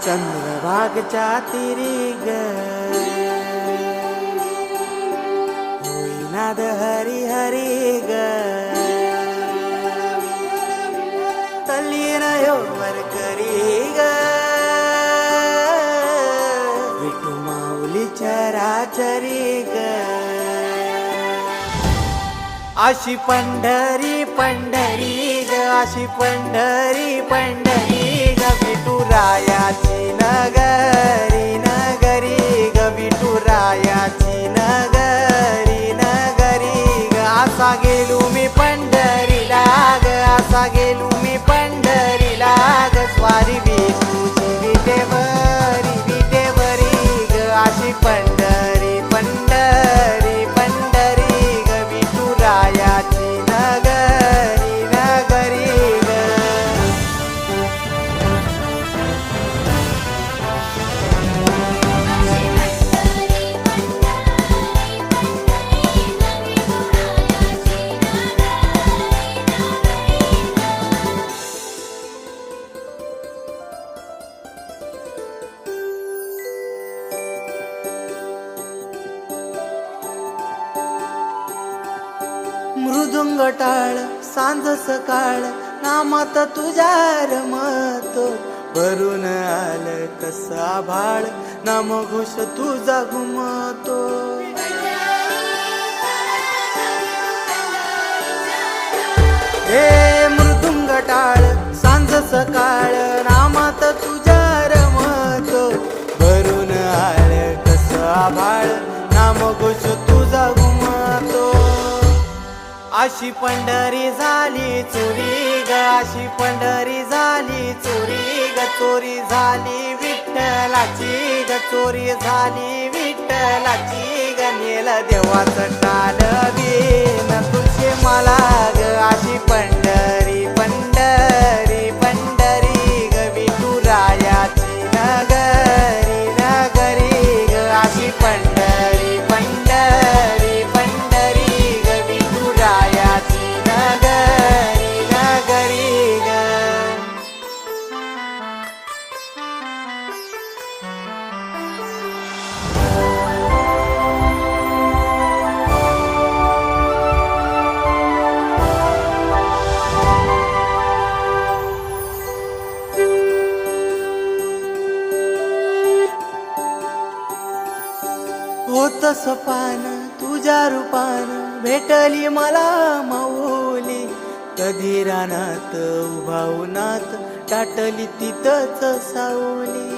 चंद्रभागच्या तिरी ग होईनाद हरी हरी ग तल्लीन वर करी ग विठू माऊली चराचरी ग अशी पंढरी पंढरी ग अशी पंढरी पंढरी ग विठुरायाची नगरी नगरी ग विठुरायाची नगरी नगरी ग असा गेलो मी पंढरीला ग असा गेलो मी पंढरीला ग स्वारी विठूची विटेवरी ग अशी पंढरी पंढरी पंढरी ग विठुरायाची नगरी नगरी ग मृदुंग टाळ सांज सकाळ नामात तुझ्या रमतो भरून आलं कसा भाळ नाम घोष तुझा घुमतो हे मृदुंग टाळ सांज सकाळ नामात तुझ्या रमतो भरून आलं कसा भाळ नाम घोष तुझा घुमतो अशी पंढरी झाली चोरी ग अशी पंढरी झाली चोरी ग चोरी झाली विठ्ठलाची ग चोरी झाली विठ्ठलाची ग नेल देवाचं टाळवीन तुझे मला ग अशी पंढरी पंढरी पंढरी ग विठुरायाची नगरी नगरी ग अशी पंढरी पंढरी पंढरी ग विठुरायाची नगरी नगरी ग होत सपान तुझ्या रूपान भेटली मला माऊली कधी रानात उभावनात टाटली तिथंच सावली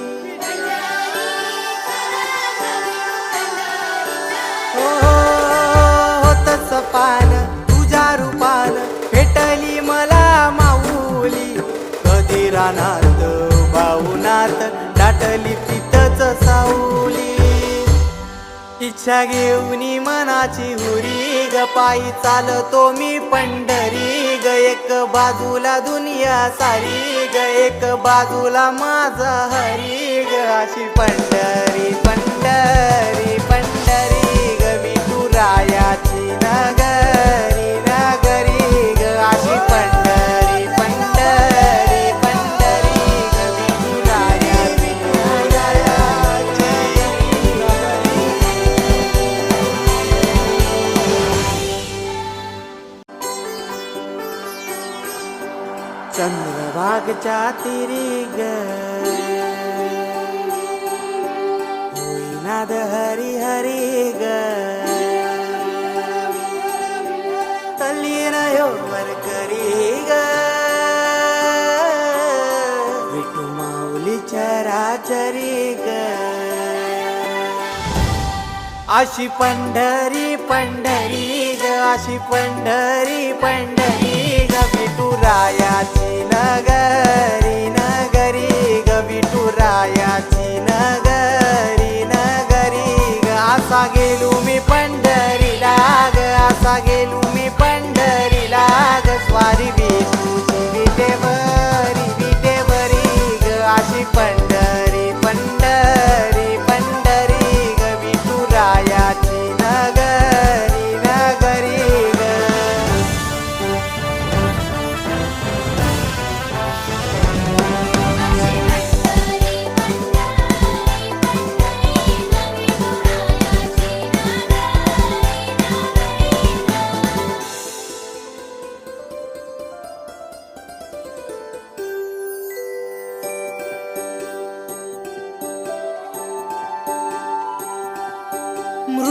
होत सपान तुझ्या रूपान भेटली मला माऊली कधी रानात उभावनात टाटली तिथंच सावली इच्छा घेऊन मनाची हुरी ग पायी चालतो मी पंढरी ग एक बाजूला दुनिया सारी ग एक बाजूला माझा हरी ग अशी पंढरी पंढरी पंढरी ग विठुरायाची नगरी नगरी ग अशी पंढरी पंढरी पंढरी ग विठुरायाची नगरी चंद्रभागच्या तिरी ग होईनाद हरी हरी ग तल्लीन वर करी ग विठू माऊली चराचरी ग अशी पंढरी पंढरी ग अशी पंढरी पंढरी ग विठुरायाची नगरी नगरी ग विठुरायाची नगरी नगरी ग असा गेलो मी पंढरीला ग असा गेलो मी पंढरीला ग स्वारी विठूची विटेवरी ग अशी पंढरी पंढरी पंढरी ग विठुरायाची नगरी नगरी ग पंढरी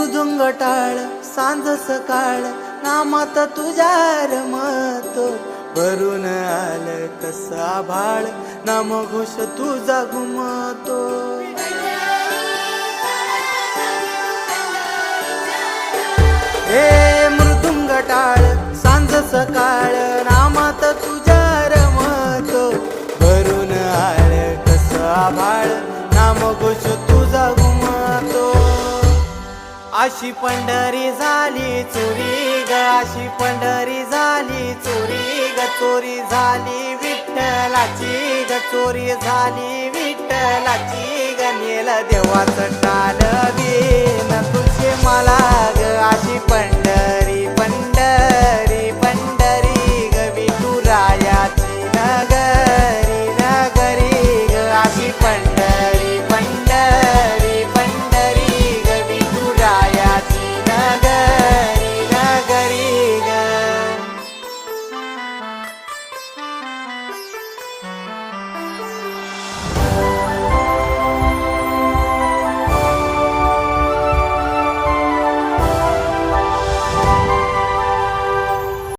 मृदुंग टाळ सांज सकाळ नामात तुझ्या रमतो भरून आलं तसं आभाळ नामघोष तुझा घुमतो हे मृदुंग टाळ सांज सकाळ नामात तुझ्या रमतो भरून आलं तसं आभाळ नामघोष तुझा घुमतो अशी पंढरी झाली चोरी ग अशी पंढरी झाली चोरी ग चोरी झाली विठ्ठलाची ग चोरी झाली विठ्ठलाची ग नेल देवाचं टाळ बिन तुझे मला ग अशी पंढरी